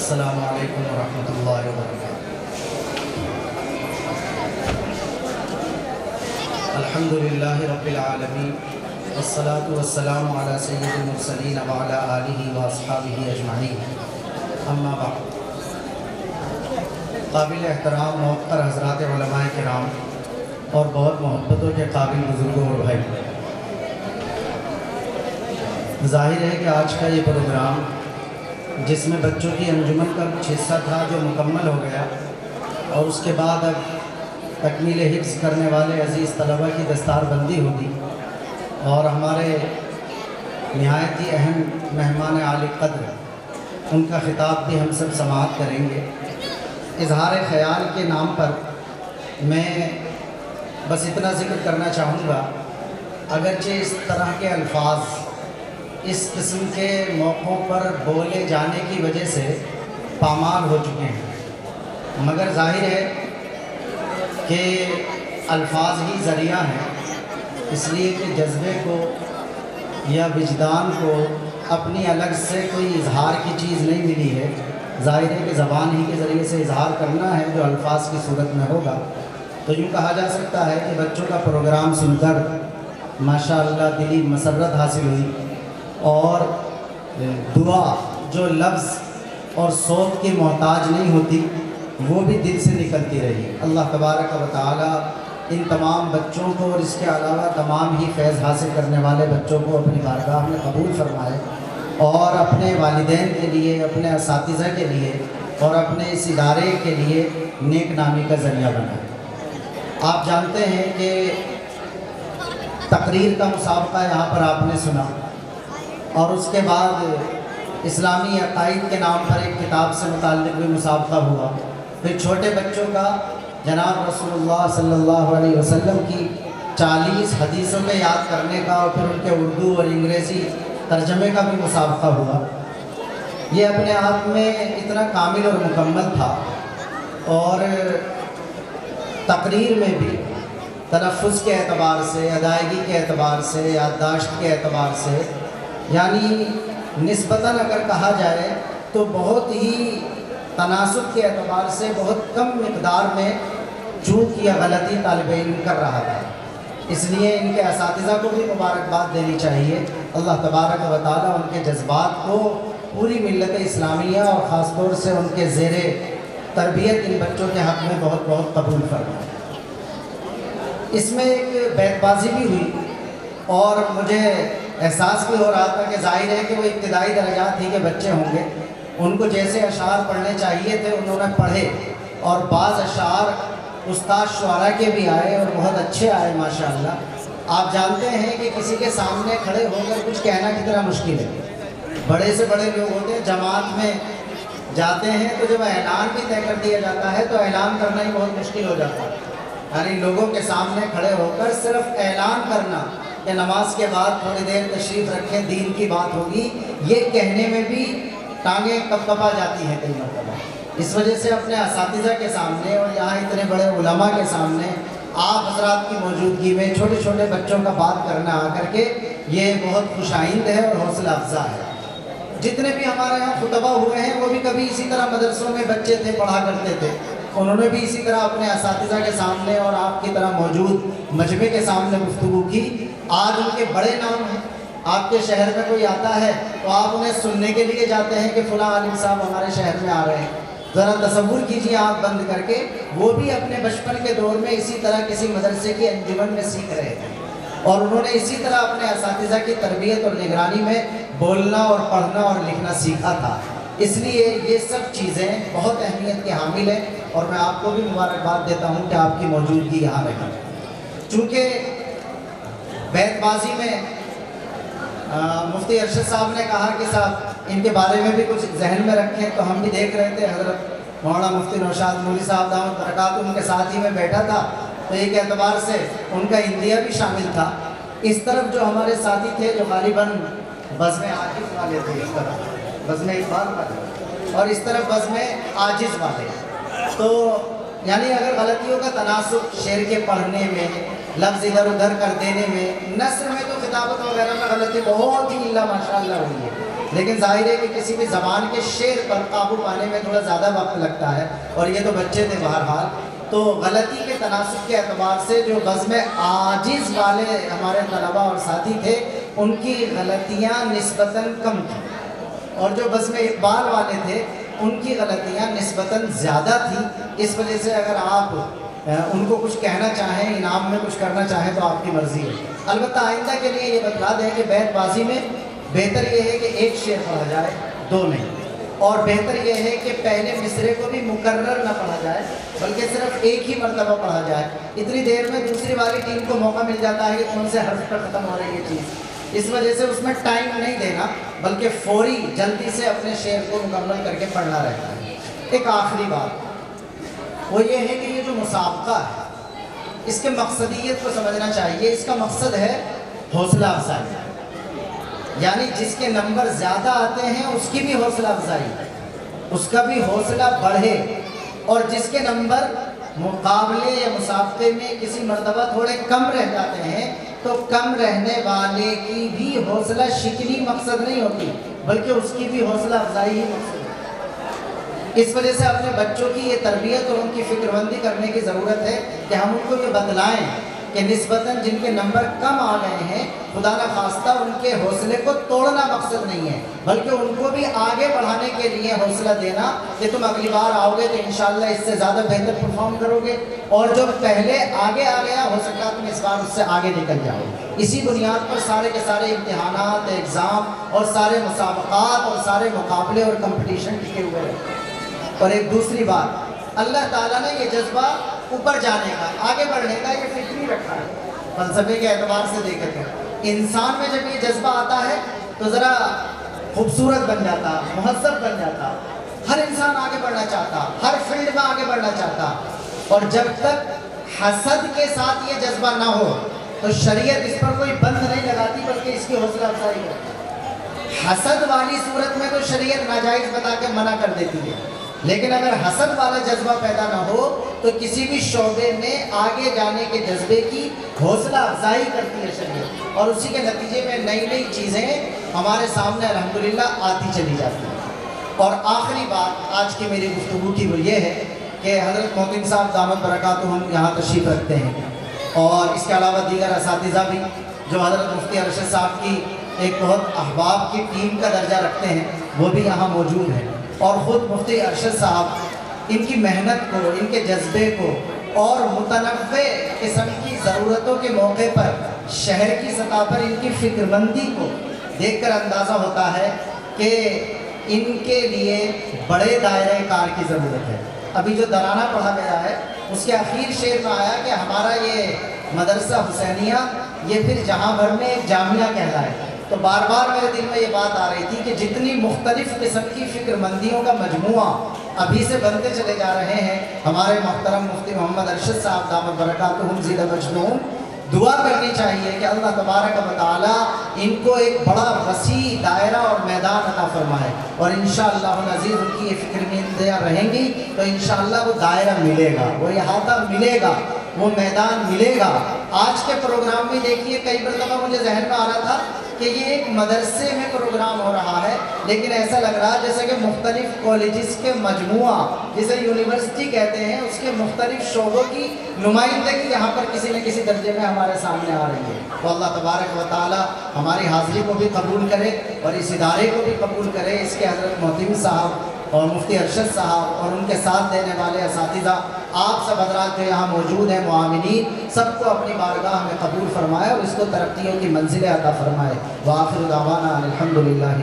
السلام علیکم ورحمۃ اللہ وبرکاتہ۔ الحمد للہ رب العالمین والصلاة والسلام علی سید المرسلین وعلی آلہ واصحابہ اجمعین، اما بعد۔ قابل احترام محترم حضرات علماء کرام اور بہت محبتوں کے قابل بزرگوں اور بھائی، ظاہر ہے کہ آج کا یہ پروگرام جس میں بچوں کی انجمن کا کچھ حصہ تھا جو مکمل ہو گیا، اور اس کے بعد اب تکمیل حفظ کرنے والے عزیز طلبہ کی دستار بندی ہوگی، اور ہمارے نہایت ہی اہم مہمان عالی قدر ان کا خطاب بھی ہم سب سماعت کریں گے۔ اظہار خیال کے نام پر میں بس اتنا ذکر کرنا چاہوں گا، اگرچہ اس طرح کے الفاظ اس قسم کے موقعوں پر بولے جانے کی وجہ سے پامال ہو چکے ہیں، مگر ظاہر ہے کہ الفاظ ہی ذریعہ ہیں، اس لیے کہ جذبے کو یا وجدان کو اپنی الگ سے کوئی اظہار کی چیز نہیں ملی ہے۔ ظاہر ہے کہ زبان ہی کے ذریعے سے اظہار کرنا ہے جو الفاظ کی صورت میں ہوگا۔ تو یوں کہا جا سکتا ہے کہ بچوں کا پروگرام سن کر ماشاءاللہ دلی مسرت حاصل ہوئی، اور دعا جو لفظ اور صوت کی محتاج نہیں ہوتی وہ بھی دل سے نکلتی رہی۔ اللہ تبارک و تعالی ان تمام بچوں کو اور اس کے علاوہ تمام ہی فیض حاصل کرنے والے بچوں کو اپنی بارگاہ میں قبول فرمائے، اور اپنے والدین کے لیے، اپنے اساتذہ کے لیے اور اپنے اس ادارے کے لیے نیک نامی کا ذریعہ بنائے۔ آپ جانتے ہیں کہ تقریر کا مسابقہ یہاں پر آپ نے سنا، اور اس کے بعد اسلامی عقائد کے نام پر ایک کتاب سے متعلق بھی مسابقہ ہوا۔ پھر چھوٹے بچوں کا جناب رسول اللہ صلی اللہ علیہ وسلم کی 40 حدیثوں میں یاد کرنے کا، اور پھر ان کے اردو اور انگریزی ترجمے کا بھی مسابقہ ہوا۔ یہ اپنے آپ میں اتنا کامل اور مکمل تھا، اور تقریر میں بھی تلفظ کے اعتبار سے، ادائیگی کے اعتبار سے، یادداشت کے اعتبار سے، یعنی نسبتاً اگر کہا جائے تو بہت ہی تناسب کے اعتبار سے بہت کم مقدار میں چوک یا غلطی طالب علم کر رہا تھا۔ اس لیے ان کے اساتذہ کو بھی مبارکباد دینی چاہیے۔ اللہ تبارک و تعالیٰ ان کے جذبات کو پوری ملت اسلامیہ اور خاص طور سے ان کے زیر تربیت ان بچوں کے حق میں بہت بہت قبول فرمائے۔ اس میں ایک بیت بازی بھی ہوئی، اور مجھے احساس بھی ہو رہا تھا کہ ظاہر ہے کہ وہ ابتدائی درجات ہی کے بچے ہوں گے، ان کو جیسے اشعار پڑھنے چاہیے تھے انہوں نے پڑھے، اور بعض اشعار استاد شعراء کے بھی آئے اور بہت اچھے آئے ماشاءاللہ۔ آپ جانتے ہیں کہ کسی کے سامنے کھڑے ہو کر کچھ کہنا کتنا مشکل ہے۔ بڑے سے بڑے لوگ ہوتے ہیں، جماعت میں جاتے ہیں تو جب اعلان بھی طے کر دیا جاتا ہے تو اعلان کرنا ہی بہت مشکل ہو جاتا ہے، یعنی لوگوں کے سامنے کھڑے ہو کر صرف اعلان کرنا کہ نماز کے بعد تھوڑی دیر تشریف رکھیں، دین کی بات ہوگی، یہ کہنے میں بھی ٹانگیں کپکپا جاتی ہیں کئی مرتبہ۔ اس وجہ سے اپنے اساتذہ کے سامنے اور یہاں اتنے بڑے علماء کے سامنے آپ حضرات کی موجودگی میں چھوٹے چھوٹے بچوں کا بات کرنا آ کر کے یہ بہت خوش آئند ہے اور حوصلہ افزا ہے۔ جتنے بھی ہمارے یہاں خطبہ ہوئے ہیں وہ بھی کبھی اسی طرح مدرسوں میں بچے تھے، پڑھا کرتے تھے، انہوں نے بھی اسی طرح اپنے اساتذہ کے سامنے اور آپ کی طرح موجود مجمع کے سامنے گفتگو کی۔ آج ان کے بڑے نام ہیں، آپ کے شہر میں کوئی آتا ہے تو آپ انہیں سننے کے لیے جاتے ہیں کہ فلاں عالم صاحب ہمارے شہر میں آ رہے ہیں۔ ذرا تصور کیجیے آپ بند کر کے، وہ بھی اپنے بچپن کے دور میں اسی طرح کسی مدرسے کی انجمن میں سیکھ رہے تھے، اور انہوں نے اسی طرح اپنے اساتذہ کی تربیت اور نگرانی میں بولنا اور پڑھنا اور لکھنا سیکھا تھا۔ اس لیے یہ سب چیزیں بہت اہمیت کی حامل ہیں، اور میں آپ کو بھی مبارکباد دیتا ہوں کہ آپ کی موجودگی یہاں رہی۔ چونکہ بیت بازی میں مفتی ارشد صاحب نے کہا کہ صاحب ان کے بارے میں بھی کچھ ذہن میں رکھیں، تو ہم بھی دیکھ رہے تھے حضرت مولانا مفتی نوشاد مولی صاحب دامت برکاتہ ان کے ساتھ ہی میں بیٹھا تھا، تو ایک اعتبار سے ان کا عندیہ بھی شامل تھا۔ اس طرف جو ہمارے ساتھی تھے جو غالباً بزم عاجز والے تھے، اس طرف بزم اقبال والے، اور اس طرف بزم عاجز والے، تو یعنی اگر غلطیوں کا تناسب شعر کے پڑھنے میں، لفظ ادھر ادھر کر دینے میں، نثر میں تو خطابت وغیرہ میں غلطی بہت ہی اللہ ماشاء اللہ ہوئی ہے، لیکن ظاہر ہے کہ کسی بھی زبان کے شعر پر قابو پانے میں تھوڑا زیادہ وقت لگتا ہے، اور یہ تو بچے تھے بہرحال، تو غلطی کے تناسب کے اعتبار سے جو بزم عاجز والے ہمارے طلباء اور ساتھی تھے ان کی غلطیاں نسبتاً کم تھیں، اور جو بزم اقبال والے تھے ان کی غلطیاں نسبتاً زیادہ تھیں۔ اس وجہ سے اگر آپ ان کو کچھ کہنا چاہیں، انعام میں کچھ کرنا چاہیں تو آپ کی مرضی ہے۔ البتہ آئندہ کے لیے یہ بتلا دیں کہ بیت بازی میں بہتر یہ ہے کہ ایک شعر پڑھا جائے، دو نہیں، اور بہتر یہ ہے کہ پہلے مصرے کو بھی مکرر نہ پڑھا جائے بلکہ صرف ایک ہی مرتبہ پڑھا جائے۔ اتنی دیر میں دوسری والی ٹیم کو موقع مل جاتا ہے کہ کون سے حرف پر ختم ہو رہی ہے چیز، اس وجہ سے اس میں ٹائم نہیں دینا بلکہ فوری جلدی سے اپنے شعر کو مکمل کر کے پڑھنا رہتا ہے۔ ایک آخری بات وہ یہ ہے کہ یہ جو مسابقہ ہے اس کے مقصدیت کو سمجھنا چاہیے۔ اس کا مقصد ہے حوصلہ افزائی، یعنی جس کے نمبر زیادہ آتے ہیں اس کی بھی حوصلہ افزائی، اس کا بھی حوصلہ بڑھے، اور جس کے نمبر مقابلے یا مسابقے میں کسی مرتبہ تھوڑے کم رہ جاتے ہیں تو کم رہنے والے کی بھی حوصلہ شکنی مقصد نہیں ہوتی بلکہ اس کی بھی حوصلہ افزائی ہی مقصد ہے۔ اس وجہ سے اپنے بچوں کی یہ تربیت اور ان کی فکر بندی کرنے کی ضرورت ہے کہ ہم ان کو یہ بتلائیں کہ نسبتاً جن کے نمبر کم آ گئے ہیں خدا نہ خواستہ ان کے حوصلے کو توڑنا مقصد نہیں ہے بلکہ ان کو بھی آگے بڑھانے کے لیے حوصلہ دینا کہ تم اگلی بار آؤ گے تو انشاءاللہ اس سے زیادہ بہتر پرفارم کرو گے، اور جو پہلے آگے آ گیا ہو سکتا تم اس بار اس سے آگے نکل جاؤ۔ اسی بنیاد پر سارے کے سارے امتحانات، ایگزام اور سارے مسابقات اور سارے مقابلے اور کمپٹیشن ٹکے ہوئے ہیں۔ اور ایک دوسری بات، اللہ تعالیٰ نے یہ جذبہ اوپر جانے کا، آگے بڑھنے کا یہ فطری رکھا ہے۔ فلسفے کے اعتبار سے دیکھیں تو انسان میں جب یہ جذبہ آتا ہے تو ذرا خوبصورت بن جاتا، مہذب بن جاتا، ہر انسان آگے بڑھنا چاہتا، ہر فیلڈ میں آگے بڑھنا چاہتا، اور جب تک حسد کے ساتھ یہ جذبہ نہ ہو تو شریعت اس پر کوئی بند نہیں لگاتی بلکہ اس کی حوصلہ افزائی کرتی۔ حسد والی صورت میں تو شریعت ناجائز بتا کے منع کر دیتی ہے، لیکن اگر حسد والا جذبہ پیدا نہ ہو تو کسی بھی شعبے میں آگے جانے کے جذبے کی حوصلہ افزائی کرتی ہے شریعت، اور اسی کے نتیجے میں نئی نئی چیزیں ہمارے سامنے الحمدللہ آتی چلی جاتی ہیں۔ اور آخری بات آج کی میری گفتگو کی وہ یہ ہے کہ حضرت محتم صاحب دامت برکاتہم یہاں تشریف رکھتے ہیں، اور اس کے علاوہ دیگر اساتذہ بھی جو حضرت مفتی ارشد صاحب کی ایک بہت احباب کی ٹیم کا درجہ رکھتے ہیں وہ بھی یہاں موجود ہیں، اور خود مفتی ارشد صاحب ان کی محنت کو، ان کے جذبے کو اور متنوع قسم کی ضرورتوں کے موقع پر شہر کی سطح پر ان کی فکر مندی کو دیکھ کر اندازہ ہوتا ہے کہ ان کے لیے بڑے دائرۂ کار کی ضرورت ہے۔ ابھی جو ترانہ پڑھا گیا ہے اس کے اخیر شعر میں آیا کہ ہمارا یہ مدرسہ حسینیہ یہ پھر جہاں بھر میں ایک جامعہ کہلائے، تو بار بار میرے دل میں یہ بات آ رہی تھی کہ جتنی مختلف قسم کی فکر مندیوں کا مجموعہ ابھی سے بنتے چلے جا رہے ہیں، ہمارے محترم مفتی محمد ارشد صاحب دامت برکاتہم زیدہ مجنون، دعا کرنی چاہیے کہ اللہ تبارک و تعالیٰ ان کو ایک بڑا وسیع دائرہ اور میدان عطا فرمائے، اور انشاءاللہ العزیز ان کی یہ فکر مندیاں رہیں گی تو انشاءاللہ وہ دائرہ ملے گا، وہ احاطہ ملے گا، وہ میدان ملے گا۔ آج کے پروگرام میں دیکھیے کئی مرتبہ مجھے ذہن میں آ رہا تھا کہ یہ ایک مدرسے میں پروگرام ہو رہا ہے، لیکن ایسا لگ رہا ہے جیسے کہ مختلف کالجز کے مجموعہ جسے یونیورسٹی کہتے ہیں اس کے مختلف شعبوں کی نمائندگی یہاں پر کسی نہ کسی درجے میں ہمارے سامنے آ رہی ہے۔ تو اللہ تبارک و تعالی ہماری حاضری کو بھی قبول کرے اور اس ادارے کو بھی قبول کرے، اس کے حضرت محتم صاحب اور مفتی ارشد صاحب اور ان کے ساتھ دینے والے اساتذہ، آپ سب حضرات جو یہاں موجود ہیں، معاونین، سب کو اپنی بارگاہ میں قبول فرمائے اور اس کو ترقیوں کی منزلیں عطا فرمائے۔ وآخر دعوانا الحمدللہ۔